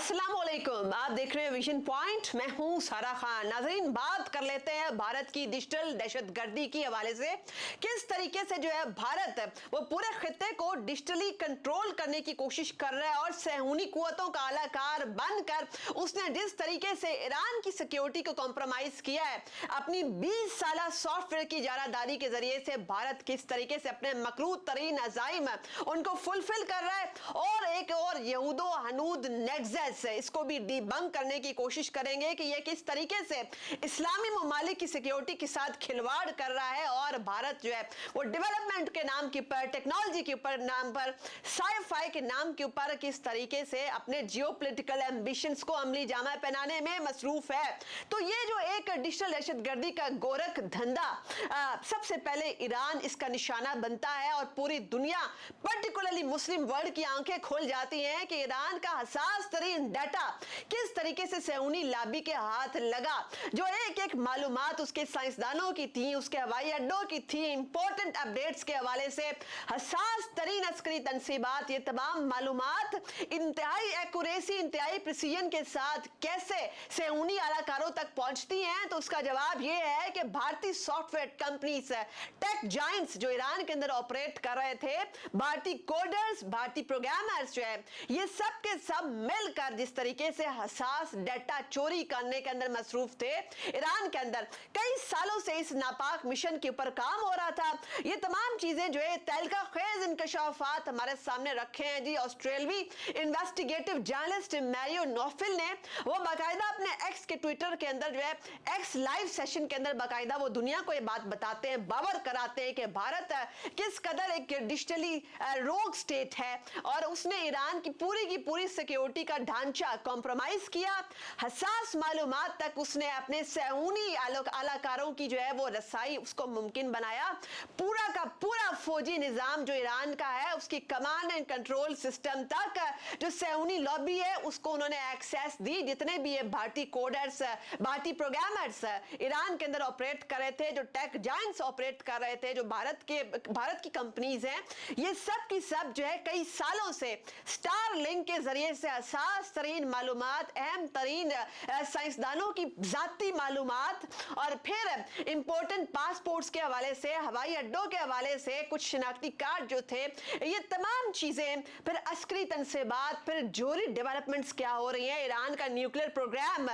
अस्सलाम वालेकुम, आप देख रहे हैं विजन पॉइंट। मैं हूं सारा खान। नाजरीन, बात कर लेते हैं भारत की डिजिटल दहशतगर्दी की हवाले से। किस तरीके से जो है भारत वो पूरे खित्ते को डिजिटली कंट्रोल करने की कोशिश कर रहा है और सहूनी कुव्वतों का आलाकार बनकर उसने जिस तरीके से ईरान की सिक्योरिटी को कॉम्प्रोमाइज किया है, अपनी 20 साल सॉफ्टवेयर की इजारादारी के जरिए से भारत किस तरीके से अपने मकरूद तरीन अज़ाइम उनको फुलफिल कर रहा है, और एक और यहूदो हनूद नेक्सेस इसको भी डिबंक करने की कोशिश करेंगे कि यह किस तरीके से इस्लामी ममालिक की सिक्योरिटी के साथ खिलवाड़ कर रहा है और भारत जो है वो डेवलपमेंट के नाम के ऊपर, टेक्नोलॉजी के ऊपर नाम पर, साइफाई के नाम के ऊपर किस तरीके से अपने जियोपॉलिटिकल एम्बिशंस को अमली जामा पहनाने में मसरूफ है। तो ये जो एक डिजिटल दहशतगर्दी का गोरख धंधा, सबसे पहले ईरान इसका निशाना बनता है और पूरी दुनिया पर्टिकुलरली मुस्लिम वर्ल्ड की आंखें खुल जाती हैं कि ईरान का हसास तरीन डाटा किस तरीके से सहूनी लाबी के हाथ लगा। जो एक एक मालूमात उसके साइंसदानों की थी, उसके हवाई अड्डों की थी, इंपॉर्टेंट अपडेट्स के हवाले से हसास तरीन अस्करी तनसीबात, ये तमाम मालूमात इंतहाई एक्यूरेसी, इंतहाई प्रिसीजन के साथ कैसे सहूनी आलाकारों तक पहुंचती हैं। तो उसका जवाब यह है कि भारतीय सॉफ्टवेयर कंपनीज, टेक जायंट्स जो ईरान के अंदर ऑपरेट कर रहे थे, भारतीय कोडर्स, भारतीय प्रोग्रामर्स जो है, ये सब के सब मिलकर जिस तरीके से हसास डाटा चोरी करने के अंदर मसरूफ थे। ईरान के अंदर कई सालों से इस नापाक मिशन के ऊपर काम हो रहा था। ये तमाम चीजें जो है तहलका खेज इंकशाफात हमारे सामने रखे हैं जी। ऑस्ट्रेलवी इन्वेस्टिगेटिव जर्नलिस्ट मैरियो नोफिल ने वो बाकायदा अपने एक्स के ट्विटर के अंदर जो है एक्स लाइव सेशन के अंदर बाकायदा वो दुनिया को ये बात बताते हैं, बावर कराते हैं कि भारत किस कदर एक डिजिटली रोग स्टेट है और उसने ईरान की पूरी सिक्योरिटी का ढांचा कॉम्प्रोमाइज किया। हसास मालूमात तक उसने अपने सहूनी आलाकारों की जो है वो रसाई उसको मुमकिन बनाया। पूरा का पूरा फौजी निजाम जो ईरान का है, उसकी कमांड एंड कंट्रोल सिस्टम तक जो सहूनी लॉबी है उसको उन्होंने एक्सेस दी। जितने भी ये भारतीय कोडर्स, भारतीय प्रोग्रामर्स ईरान के अंदर ऑपरेट कर रहे थे, जो टेक जायंट्स ऑपरेट कर रहे थे, जो भारत की कंपनीज हैं, ये सब की सब जो है कई सालों से स्टार लिंक के जरिए से हसास तरीन मालूमात, अहम तरीन साइंसदानों की जाती मालूमात और फिर इंपॉर्टेंट पासपोर्ट्स के हवाले से, हवाई अड्डों के हवाले से, कुछ शिनाख्ती कार्ड जो थे, ये तमाम चीजें, फिर अस्करी तनसीबात, फिर जोरी डेवलपमेंट्स क्या हो रही है, ईरान का न्यूक्लियर प्रोग्राम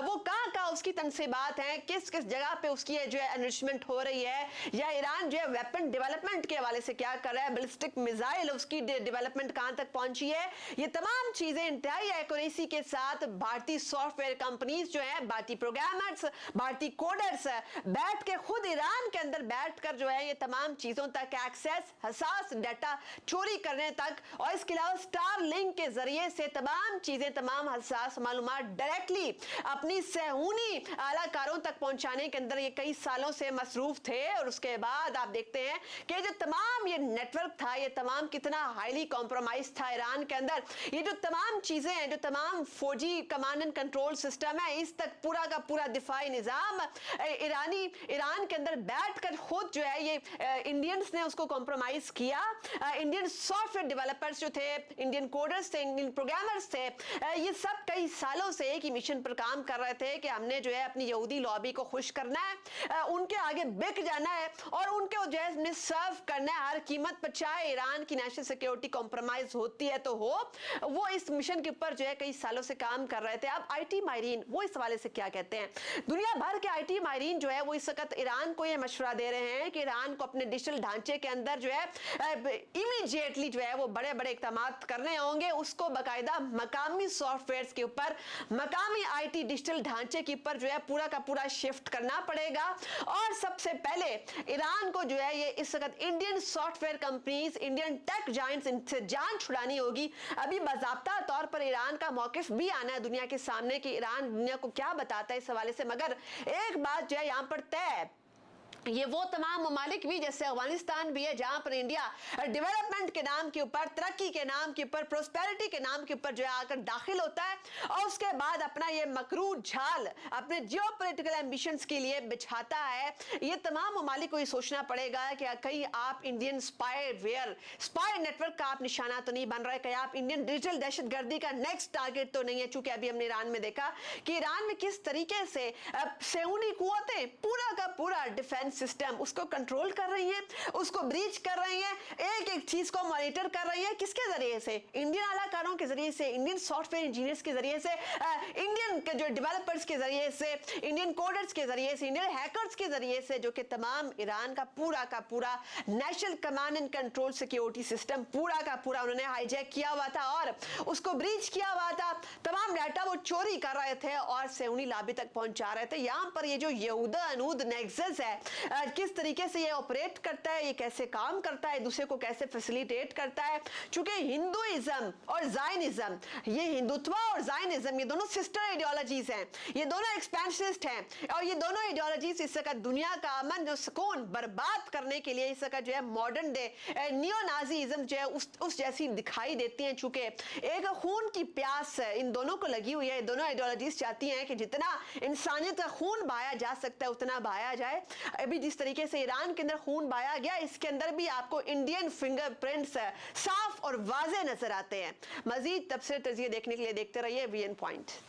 वो कहाँ उसकी तनसीबात है, किस किस जगह पे उसकी जो है एनरिचमेंट हो रही है, या ईरान जो है वेपन डेवलपमेंट के हवाले से क्या कर रहा है, बैलिस्टिक मिसाइल उसकी डेवलपमेंट कहां तक पहुंची है। ये तमाम चीजें इंतहाई एक्यूरेसी के साथ भारतीय सॉफ्टवेयर कंपनीज जो है, भारतीय प्रोग्रामर्स, भारतीय कोडर्स बैठ के खुद ईरान के अंदर बैठकर जो है ये तमाम चीजों तक एक्सेस, हसास डाटा चोरी करने तक, और इसके अलावा स्टार लिंक के जरिए से तमाम चीजें, तमाम हसास मालूमात डायरेक्टली अपनी सहूनी आलाकारों तक पहुंचाने के अंदर ये कई सालों से मसरूफ थे। और उसके बाद आप देखते हैं कि जो तमाम ये नेटवर्क था, ये तमाम कितना हाईली कॉम्प्रोमाइज था ईरान के अंदर। ये जो तमाम चीजें हैं, जो तमाम फौजी कमांड एंड कंट्रोल सिस्टम है, इस तक पूरा का पूरा दिफाई निजाम ईरान के अंदर बैठकर खुद जो है ये इंडियंस ने उसको कॉम्प्रोमाइज किया। इंडियन सॉफ्टवेयर डेवलपर्स जो थे, इंडियन कोडर्स थे, इंडियन प्रोग्रामर्स थे, ये सब कई सालों से एक ही मिशन पर काम कर रहे थे कि हमने जो है अपनी यहूदी लॉबी को खुश करना है, उनके आगे बिक जाना है और उनके जो है सर्व करना है हर कीमत पर, चाहे ईरान की नेशनल सिक्योरिटी कॉम्प्रोमाइज होती है तो हो। वो इस मिशन के ऊपर जो है कई सालों से काम कर रहे थे। अब आईटी माहिरीन वो इस हवाले से क्या कहते हैं, दुनिया भर के आईटी माहिरीन जो है वो इस वक्त ईरान को ये मशवरा दे रहे हैं कि ईरान को अपने डिजिटल ढांचे के अंदर जो है इमीडिएटली जो है वो बड़े बड़े इक़दाम करने होंगे। उसको बाकायदा मकामी सॉफ्टवेयर के ऊपर, मकामी आईटी डिजिटल ढांचे के ऊपर जो है पूरा का पूरा शिफ्ट करना पड़ेगा। और सबसे पहले ईरान को जो है ये इस वक्त Indian software companies, Indian tech giants, इनसे जान छुड़ानी होगी। अभी बाज़ाब्ता तौर पर ईरान का मौकिफ भी आना है दुनिया के सामने कि ईरान दुनिया को क्या बताता है इस हवाले से। मगर एक बात जो है यहां पर तय है, ये वो तमाम ममालिक भी जैसे अफगानिस्तान भी है जहां पर इंडिया डेवलपमेंट के नाम के ऊपर, तरक्की के नाम के ऊपर, प्रोस्पेरिटी के नाम के ऊपर जो है आकर दाखिल होता है और उसके बाद अपना ये मकरू झाल अपने जियोपॉलिटिकल एम्बिशंस के लिए बिछाता है। ये तमाम ममालिक को ये सोचना पड़ेगा कि कहीं आप इंडियन स्पाई नेटवर्क का आप निशाना तो नहीं बन रहा है, कहीं आप इंडियन डिजिटल दहशतगर्दी का नेक्स्ट टारगेट तो नहीं है। चूंकि अभी हमने ईरान में देखा कि ईरान में किस तरीके से सेऊनी कुव्वतें पूरा का पूरा डिफेंस सिस्टम उसको कंट्रोल कर रही हैं, उसको ब्रीच कर रही हैं, एक एक चीज को मॉनिटर कर रही हैं। किसके जरिए से? इंडियन आलाकारों के जरिए से, इंडियन सॉफ्टवेयर इंजीनियर्स के जरिए से, इंडियन के जो डेवलपर्स के जरिए से, इंडियन कोडर्स के जरिए से, इंडियन हैकर्स के जरिए से, जो कि तमाम ईरान का पूरा national command and control security system पूरा का पूरा उन्होंने हाईजैक किया हुआ था और उसको ब्रीच किया हुआ था। तमाम डाटा वो चोरी कर रहे थे और सेऊनी लाबी तक पहुंचा रहे थे। यहां पर ये जो यहूदा अनूद नेक्सस है, किस तरीके से ये ऑपरेट करता है, ये कैसे काम करता है, दूसरे को कैसे फैसिलिटेट करता है। चूंकि हिंदुइज्म और जायनिज्म, ये हिंदुत्व और जायनिज्म ये दोनों सिस्टर आइडियोलॉजीज हैं, ये दोनों एक्सपेंशनिस्ट हैं और ये दोनों आइडियोलॉजीज इस का दुनिया का अमन और सुकून बर्बाद करने के लिए इस का जो है मॉडर्न डे नियो नाजीइज्म जो है उस जैसी दिखाई देती हैं। चूंकि एक खून की प्यास इन दोनों को लगी हुई है। दोनों आइडियोलॉजीज चाहती हैं कि जितना इंसानियत का खून बहाया जा सकता है उतना बहाया जाए। अभी जिस तरीके से ईरान के अंदर खून बहाया गया, इसके अंदर भी आपको इंडियन फिंगरप्रिंट्स साफ और वाज़ेह नजर आते हैं। मजीद तफसीर तजिए देखने के लिए देखते रहिए वीएन पॉइंट।